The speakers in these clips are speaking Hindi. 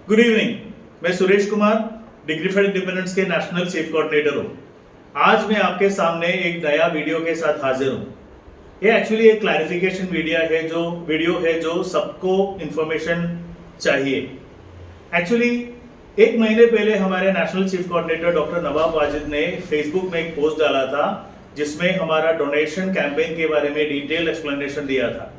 Good evening. मैं सुरेश कुमार डिग्निफाइड इंडिपेंडेंस के नेशनल चीफ कोऑर्डिनेटर हूँ। आज मैं आपके सामने एक नया वीडियो के साथ हाजिर हूँ। ये एक्चुअली एक क्लैरिफिकेशन वीडियो है जो सबको इंफॉर्मेशन चाहिए। एक्चुअली एक महीने पहले हमारे national chief coordinator doctor Nawab Wajid ने फेसबुक में एक पोस्ट डाला था जिसमें हमारा डोनेशन कैंपेन के बारे में डिटेल एक्सप्लेनेशन दिया था।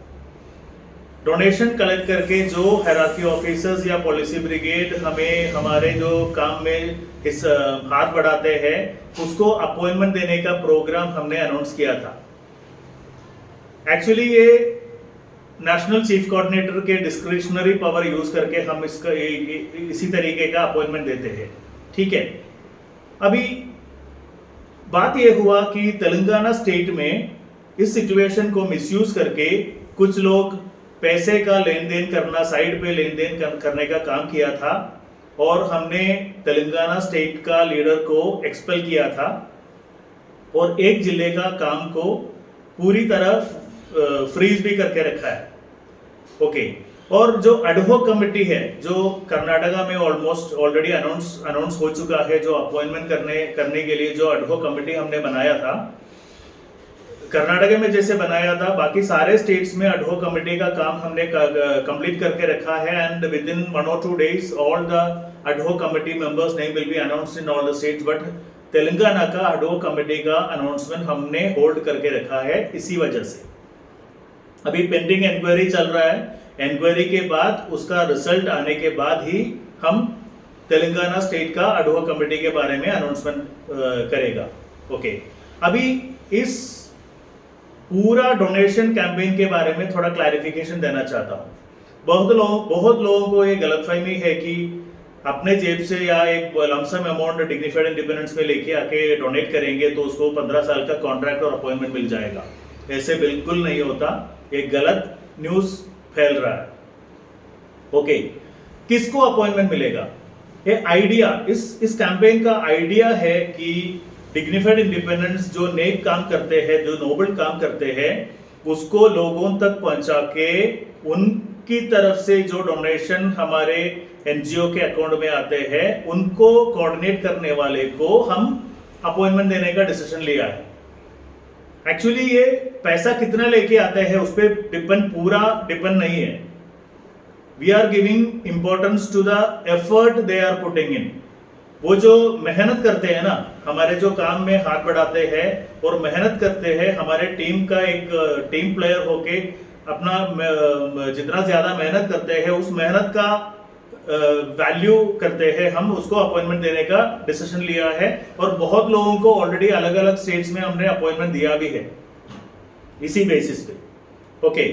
डोनेशन कलेक्ट करके जो हायरार्की ऑफिसर्स या पॉलिसी ब्रिगेड हमें हमारे जो काम में इस हाथ बढ़ाते हैं उसको अपॉइंटमेंट देने का प्रोग्राम हमने अनाउंस किया था। एक्चुअली ये नेशनल चीफ कोऑर्डिनेटर के डिस्क्रिशनरी पावर यूज करके हम इसका इसी तरीके का अपॉइंटमेंट देते हैं। ठीक है, अभी बात ये हुआ कि तेलंगाना स्टेट में इस सिचुएशन को मिसयूज करके कुछ लोग पैसे का लेन देन करना, साइड पे लेन देन करने का काम किया था और हमने तेलंगाना स्टेट का लीडर को एक्सपेल किया था और एक जिले का काम को पूरी तरह फ्रीज भी करके रखा है। ओके, और जो एडहॉक कमेटी है जो कर्नाटका में ऑलमोस्ट ऑलरेडी अनाउंस हो चुका है, जो अपॉइंटमेंट करने के लिए जो एडहॉक कमेटी हमने बनाया था, कर्नाटक में जैसे बनाया था, बाकी सारे स्टेट्स में एडहॉक कमेटी का काम हमने कंप्लीट करके रखा है and with in 1 or 2 days all the ad hoc committee members name will be announced in all the states. But Telangana का एडहॉक कमेटी का अनाउंसमेंट हमने होल्ड करके रखा है इसी वजह से। अभी पेंडिंग इंक्वायरी चल रहा है। इंक्वायरी के बाद उसका रिजल्ट आने के बाद ही हम तेलंगाना स्टेट का एडहॉक कमेटी के बारे में अनाउंसमेंट करेगा। ओके, अभी इस पूरा डोनेशन कैंपेन के बारे में थोड़ा क्लैरिफिकेशन देना चाहता हूँ। बहुत लोगों को ये गलतफहमी है कि अपने जेब से या एक लमसम अमाउंट डिग्निफाइड इंडिपेंडेंस में लेके आके डोनेट करेंगे तो उसको 15 साल का कॉन्ट्रैक्ट और अपॉइंटमेंट मिल जाएगा। ऐसे बिल्कुल नहीं होता, एक गलत न्यूज फैल रहा है। ओके, किसको अपॉइंटमेंट मिलेगा? ये आइडिया, इस कैंपेन का आइडिया है कि डिग्निफाइड इंडिपेंडेंस जो नेक काम करते हैं, जो नोबल काम करते हैं, उसको लोगों तक पहुंचा के उनकी तरफ से जो डोनेशन हमारे एनजीओ के अकाउंट में आते हैं उनको कोऑर्डिनेट करने वाले को हम अपॉइंटमेंट देने का डिसीजन लिया है। एक्चुअली ये पैसा कितना लेके आते हैं उस पर डिपेंड नहीं है। We are giving importance to the effort they are putting in. वो जो मेहनत करते हैं ना, हमारे जो काम में हाथ बढ़ाते हैं और मेहनत करते हैं, हमारे टीम का एक टीम प्लेयर होके अपना जितना ज्यादा मेहनत करते हैं उस मेहनत का वैल्यू करते हैं, हम उसको अपॉइंटमेंट देने का डिसीजन लिया है और बहुत लोगों को ऑलरेडी अलग अलग स्टेट्स में हमने अपॉइंटमेंट दिया भी है इसी बेसिस पे। ओके,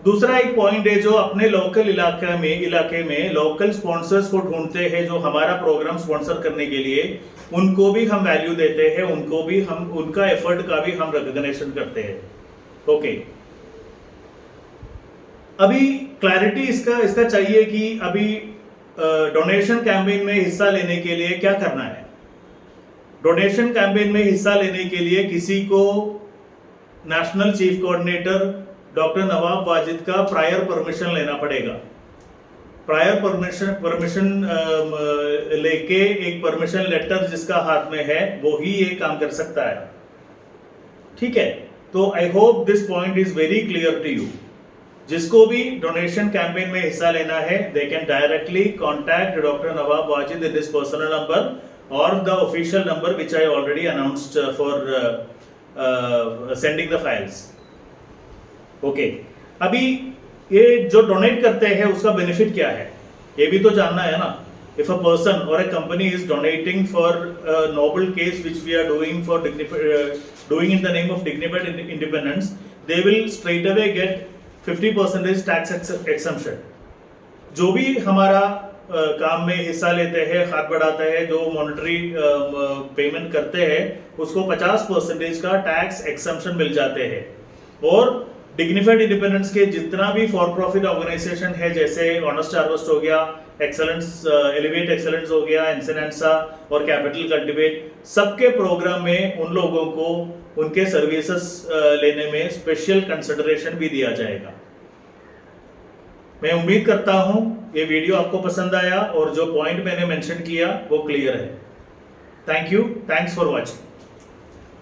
दूसरा एक पॉइंट है जो अपने लोकल इलाके में लोकल स्पॉन्सर्स को ढूंढते हैं जो हमारा प्रोग्राम स्पॉन्सर करने के लिए, उनको भी हम वैल्यू देते हैं, उनको भी हम उनका एफर्ट का भी हम रिकॉग्निशन करते हैं। ओके, अभी क्लैरिटी इसका चाहिए कि अभी डोनेशन कैंपेन में हिस्सा लेने के लिए क्या करना है। डोनेशन कैंपेन में हिस्सा लेने के लिए किसी को national chief coordinator doctor Nawab Wajid का प्रायर परमिशन लेना पड़ेगा। प्रायर परमिशन लेके एक परमिशन लेटर जिसका हाथ में है वो ही ये काम कर सकता है। ठीक है, तो I hope this point is very clear to you. जिसको भी डोनेशन कैंपेन में हिस्सा लेना है they can directly contact doctor Nawab Wajid in this personal number और the official number which I already announced for sending the files. Okay, अभी ये जो डोनेट करते हैं उसका बेनिफिट क्या है ये भी तो जानना है ना। If a person or a company is donating for a noble cause which we are doing in the name of dignified independence, they will straight away get 50% tax exemption. जो भी हमारा काम में हिस्सा लेते हैं, हाथ बढ़ाते हैं, जो मॉनेटरी पेमेंट करते हैं उसको 50% का टैक्स एक्सम्पशन मिल जाते हैं। और डिग्निफाइड इंडिपेंडेंस के जितना भी फॉर प्रॉफिट ऑर्गेनाइजेशन है जैसे ऑनेस्ट हार्वेस्ट हो गया, एक्सेलेंस एलिवेट एक्सेलेंस हो गया, इंसेनेंसा और कैपिटल कल्टिवेट, सबके प्रोग्राम में उन लोगों को उनके सर्विसेज लेने में स्पेशल कंसिडरेशन भी दिया जाएगा। मैं उम्मीद करता हूं ये वीडियो आपको पसंद आया और जो पॉइंट मैंने मेंशन किया वो क्लियर है। Thank you, thanks for watching.